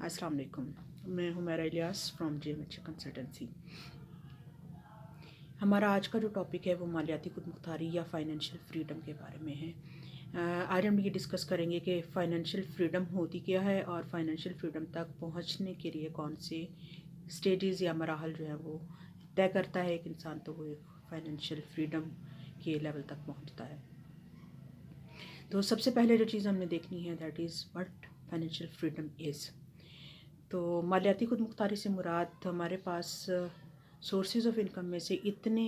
السلام علیکم، میں Humaira Ilyas from JMH consultancy. ہمارا آج کا جو ٹاپک ہے وہ مالیاتی خود مختاری یا فائنینشیل فریڈم کے بارے میں ہے۔ آج ہم یہ ڈسکس کریں گے کہ فائنینشیل فریڈم ہوتی کیا ہے اور فائنینشیل فریڈم تک پہنچنے کے لیے کون سے سٹیجز یا مراحل جو ہے وہ طے کرتا ہے ایک انسان، تو وہ فائنینشیل فریڈم کے لیول تک پہنچتا ہے۔ تو سب سے پہلے جو چیز ہم نے دیکھنی ہے that is what financial freedom is. تو مالیاتی خود مختاری سے مراد ہمارے پاس سورسز آف انکم میں سے اتنے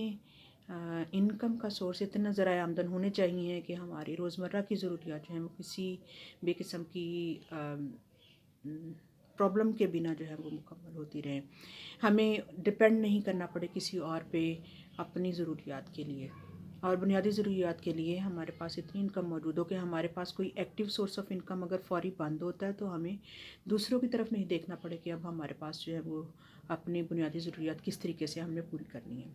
انکم کا سورس، اتنا ذرائع آمدن ہونے چاہیے کہ ہماری روزمرہ کی ضروریات جو ہیں وہ کسی بھی قسم کی پرابلم کے بنا جو ہے وہ مکمل ہوتی رہیں، ہمیں ڈپینڈ نہیں کرنا پڑے کسی اور پہ اپنی ضروریات کے لیے، اور بنیادی ضروریات کے لیے ہمارے پاس اتنی انکم موجود ہو کہ ہمارے پاس کوئی ایکٹیو سورس آف انکم اگر فوری بند ہوتا ہے تو ہمیں دوسروں کی طرف نہیں دیکھنا پڑے کہ اب ہمارے پاس جو ہے وہ اپنی بنیادی ضروریات کس طریقے سے ہم نے پوری کرنی ہے۔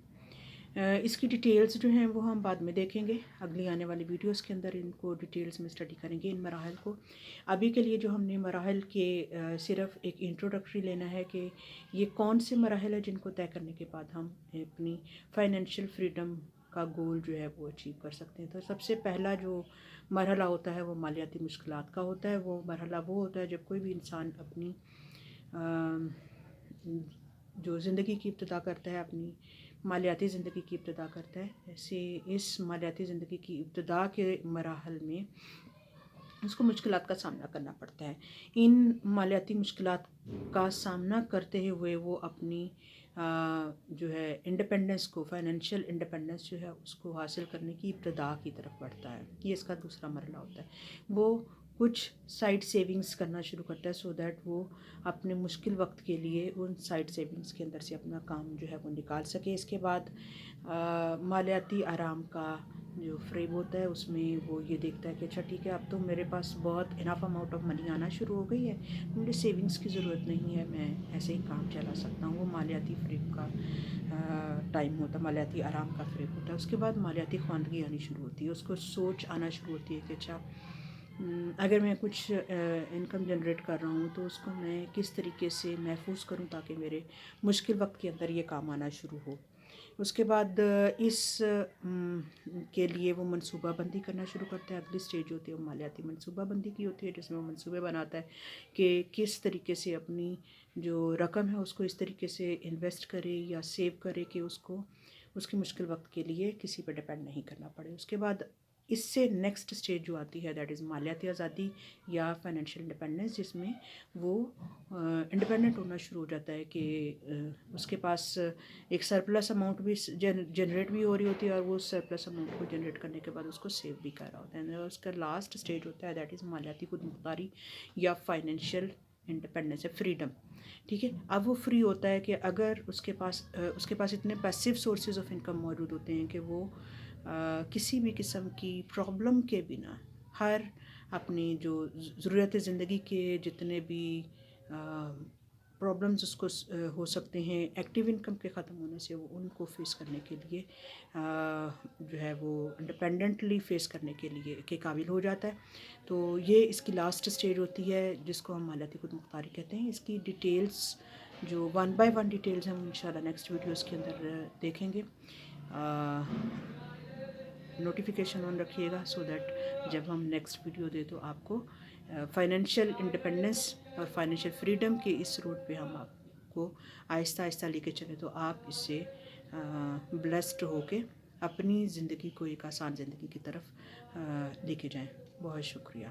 اس کی ڈیٹیلز جو ہیں وہ ہم بعد میں دیکھیں گے، اگلی آنے والی ویڈیوز کے اندر ان کو ڈیٹیلز میں اسٹڈی کریں گے ان مراحل کو۔ ابھی کے لیے جو ہم نے مراحل کے صرف ایک انٹروڈکٹری لینا ہے کہ یہ کون سے مراحل ہیں جن کو طے کرنے کے بعد ہم اپنی فائنینشیل فریڈم کا گول جو ہے وہ اچیو کر سکتے ہیں۔ تو سب سے پہلا جو مرحلہ ہوتا ہے وہ مالیاتی مشکلات کا ہوتا ہے۔ وہ مرحلہ وہ ہوتا ہے جب کوئی بھی انسان اپنی جو زندگی کی ابتدا کرتا ہے، اپنی مالیاتی زندگی کی ابتدا کرتا ہے، ایسے اس مالیاتی زندگی کی ابتدا کے مراحل میں اس کو مشکلات کا سامنا کرنا پڑتا ہے۔ ان مالیاتی مشکلات کا سامنا کرتے ہوئے وہ اپنی جو ہے انڈیپینڈنس کو، فائنینشیل انڈیپینڈنس جو ہے اس کو حاصل کرنے کی ابتدا کی طرف بڑھتا ہے۔ یہ اس کا دوسرا مرحلہ ہوتا ہے۔ وہ کچھ سائڈ سیونگز کرنا شروع کرتا ہے سو دیٹ وہ اپنے مشکل وقت کے لیے ان سائڈ سیونگز کے اندر سے اپنا کام جو ہے وہ نکال سکے۔ اس کے بعد مالیاتی آرام کا جو فریب ہوتا ہے اس میں وہ یہ دیکھتا ہے کہ اچھا ٹھیک ہے، اب تو میرے پاس بہت انف اماؤنٹ آف منی آنا شروع ہو گئی ہے، مجھے سیونگز کی ضرورت نہیں ہے، میں ایسے ہی کام چلا سکتا ہوں۔ وہ مالیاتی فریب کا ٹائم ہوتا ہے، مالیاتی آرام کا فریب ہوتا ہے۔ اس کے بعد مالیاتی خواندگی آنی شروع ہوتی ہے، اس کو سوچ آنا شروع ہوتی ہے کہ اچھا اگر میں کچھ انکم جنریٹ کر رہا ہوں تو اس کو میں کس طریقے سے محفوظ کروں تاکہ میرے مشکل وقت کے اندر یہ کام آنا شروع ہو۔ اس کے بعد اس کے لیے وہ منصوبہ بندی کرنا شروع کرتا ہے۔ اگلی سٹیج ہوتی ہے وہ مالیاتی منصوبہ بندی کی ہوتی ہے، جس میں وہ منصوبے بناتا ہے کہ کس طریقے سے اپنی جو رقم ہے اس کو اس طریقے سے انویسٹ کرے یا سیو کرے کہ اس کو اس کے مشکل وقت کے لیے کسی پہ ڈپینڈ نہیں کرنا پڑے۔ اس کے بعد اس سے نیکسٹ سٹیج جو آتی ہے دیٹ از مالیاتی آزادی یا فائنینشیل انڈیپینڈنس، جس میں وہ انڈیپینڈنٹ ہونا شروع ہو جاتا ہے کہ اس کے پاس ایک سرپلس اماؤنٹ بھی جنریٹ بھی ہو رہی ہوتی ہے، اور وہ اس سرپلس اماؤنٹ کو جنریٹ کرنے کے بعد اس کو سیو بھی کر رہا ہوتا ہے۔ اور اس کا لاسٹ سٹیج ہوتا ہے دیٹ از مالیاتی خود مختاری یا فائنینشیل انڈیپینڈنس ہے، فریڈم۔ ٹھیک ہے، اب وہ فری ہوتا ہے کہ اگر اس کے پاس اتنے پیسو سورسز آف انکم موجود ہوتے ہیں کہ وہ کسی بھی قسم کی پرابلم کے بنا ہر اپنی جو ضرورت زندگی کے جتنے بھی پرابلمز اس کو ہو سکتے ہیں ایکٹیو انکم کے ختم ہونے سے، وہ ان کو فیس کرنے کے لیے جو ہے وہ انڈیپینڈنٹلی فیس کرنے کے لیے کے قابل ہو جاتا ہے۔ تو یہ اس کی لاسٹ سٹیج ہوتی ہے جس کو ہم مالیاتی خود مختاری کہتے ہیں۔ اس کی ڈیٹیلز جو 1 by 1 ڈیٹیلز ہیں وہ انشاءاللہ نیکسٹ ویڈیوز کے اندر دیکھیں گے۔ نوٹیفیکیشن آن رکھیے گا سو دیٹ جب ہم نیکسٹ ویڈیو دیں تو آپ کو فائنینشیل انڈیپینڈنس اور فائنینشیل فریڈم کے اس روٹ پہ ہم آپ کو آہستہ آہستہ لے کے چلیں تو آپ اس سے بلیسڈ ہو کے اپنی زندگی کو ایک آسان زندگی کی طرف لے کے جائیں۔ بہت شکریہ۔